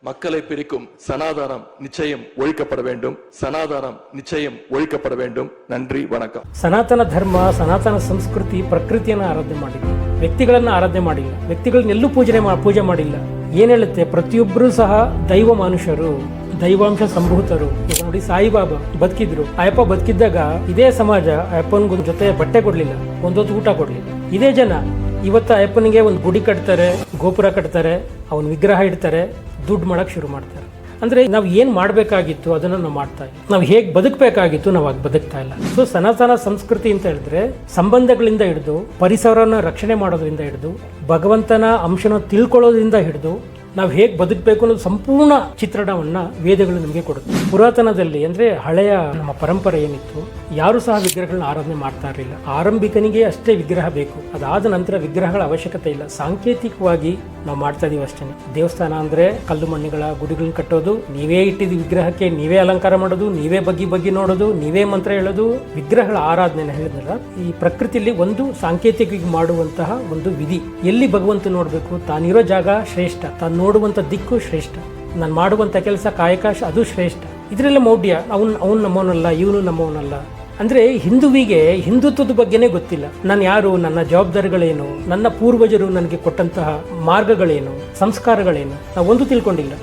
மக்களை பிரிக்கும் சனாதானம் நிச்சயம் ஒழிக்கப்பட வேண்டும். சனாதானம் நிச்சயம் ஒழிக்கப்பட வேண்டும். நன்றி, வணக்கம். ಸನಾತನ ಧರ್ಮ, ಸನಾತನ ಸಂಸ್ಕೃತಿ ಪ್ರಕೃತಿಯನ್ನು ಆರಾಧನೆ ಮಾಡಿಲ್ಲ, ವ್ಯಕ್ತಿಗಳನ್ನು ಆರಾಧನೆ ಮಾಡಿಲ್ಲ, ವ್ಯಕ್ತಿಗಳನ್ನೆಲ್ಲೂ ಪೂಜೆ ಮಾಡಿಲ್ಲ. ಏನ್ ಹೇಳುತ್ತೆ, ಪ್ರತಿಯೊಬ್ಬರೂ ಸಹ ದೈವ ಮನುಷ್ಯರು, ದೈವಾಂಶ ಸಂಭೂತರು. ಈಗ ನೋಡಿ, ಸಾಯಿಬಾಬಾ ಬದುಕಿದ್ರು, ಅಯ್ಯಪ್ಪ ಬದುಕಿದ್ದಾಗ ಇದೇ ಸಮಾಜ ಅಯ್ಯಪ್ಪನಿಗೊಂದು ಜೊತೆ ಬಟ್ಟೆ ಕೊಡ್ಲಿಲ್ಲ, ಒಂದೊತ್ತು ಊಟ ಕೊಡ್ಲಿಲ್ಲ. ಇದೇ ಜನ ಇವತ್ತು ಅಯ್ಯಪ್ಪನಿಗೆ ಒಂದು ಗುಡಿ ಕಟ್ತಾರೆ, ಗೋಪುರ ಕಟ್ತಾರೆ, ಅವನ ವಿಗ್ರಹ ಇಡ್ತಾರೆ, ದುಡ್ಡು ಮಾಡಕ್ ಶುರು ಮಾಡ್ತಾರೆ. ಅಂದ್ರೆ ನಾವು ಏನ್ ಮಾಡ್ಬೇಕಾಗಿತ್ತು ಅದನ್ನ ನಾವು ಮಾಡ್ತಾ ಇಲ್ಲ, ನಾವು ಹೇಗೆ ಬದುಕಬೇಕಾಗಿತ್ತು ನಾವು ಆಗ ಬದುಕ್ತಾ ಇಲ್ಲ. ಸೊ ಸನಾತನ ಸಂಸ್ಕೃತಿ ಅಂತ ಹೇಳಿದ್ರೆ ಸಂಬಂಧಗಳಿಂದ ಹಿಡಿದು, ಪರಿಸರನ ರಕ್ಷಣೆ ಮಾಡೋದ್ರಿಂದ ಹಿಡಿದು, ಭಗವಂತನ ಅಂಶನ ತಿಳ್ಕೊಳ್ಳೋದ್ರಿಂದ ಹಿಡಿದು ನಾವು ಹೇಗೆ ಬದುಕಬೇಕು ಅನ್ನೋದು ಸಂಪೂರ್ಣ ಚಿತ್ರಣವನ್ನ ವೇದಗಳು ನಮಗೆ ಕೊಡುತ್ತೆ. ಪುರಾತನದಲ್ಲಿ ಅಂದ್ರೆ ಹಳೆಯ ನಮ್ಮ ಪರಂಪರೆ ಏನಿತ್ತು, ಯಾರು ಸಹ ವಿಗ್ರಹಗಳನ್ನ ಆರಾಧನೆ ಮಾಡ್ತಾ ಇರಲಿಲ್ಲ. ಆರಂಭಿಕನಿಗೆ ಅಷ್ಟೇ ವಿಗ್ರಹ ಬೇಕು, ಅದಾದ ನಂತರ ವಿಗ್ರಹಗಳ ಅವಶ್ಯಕತೆ ಇಲ್ಲ. ಸಾಂಕೇತಿಕವಾಗಿ ನಾವು ಮಾಡ್ತಾ ಇದೀವಿ ಅಷ್ಟೇ. ದೇವಸ್ಥಾನ ಅಂದ್ರೆ ಕಲ್ಲು ಮಣ್ಣುಗಳ ಗುಡಿಗಳನ್ನ ಕಟ್ಟೋದು, ನೀವೇ ಇಟ್ಟಿದ್ದು ವಿಗ್ರಹಕ್ಕೆ ನೀವೇ ಅಲಂಕಾರ ಮಾಡೋದು, ನೀವೇ ಬಗ್ಗಿ ನೋಡೋದು, ನೀವೇ ಮಂತ್ರ ಹೇಳೋದು, ವಿಗ್ರಹಗಳ ಆರಾಧನೆ ಹೇಳಿದ್ನಲ್ಲ. ಈ ಪ್ರಕೃತಿಯಲ್ಲಿ ಒಂದು ಸಾಂಕೇತಿಕವಾಗಿ ಮಾಡುವಂತಹ ಒಂದು ವಿಧಿ. ಎಲ್ಲಿ ಭಗವಂತ ನೋಡ್ಬೇಕು, ತಾನಿರೋ ಜಾಗ ಶ್ರೇಷ್ಠ, ತಾನು ನೋಡುವಂತ ದಿಕ್ಕು ಶ್ರೇಷ್ಠ, ನಾನು ಮಾಡುವಂತ ಕೆಲಸ ಕಾಯಕ ಅದು ಶ್ರೇಷ್ಠ. ಇದರೆಲ್ಲ ಮೌಢ್ಯ. ಅವನು ನಮ್ಮವನಲ್ಲ, ಇವನು ನಮ್ಮವನಲ್ಲ. ಅಂದ್ರೆ ಹಿಂದುವಿಗೆ ಹಿಂದುತ್ವದ ಬಗ್ಗೆನೇ ಗೊತ್ತಿಲ್ಲ. ನಾನು ಯಾರು, ನನ್ನ ಜವಾಬ್ದಾರಿಗಳೇನು, ನನ್ನ ಪೂರ್ವಜರು ನನಗೆ ಕೊಟ್ಟಂತಹ ಮಾರ್ಗಗಳೇನು, ಸಂಸ್ಕಾರಗಳೇನು, ನಾವು ಒಂದು ತಿಳ್ಕೊಂಡಿಲ್ಲ.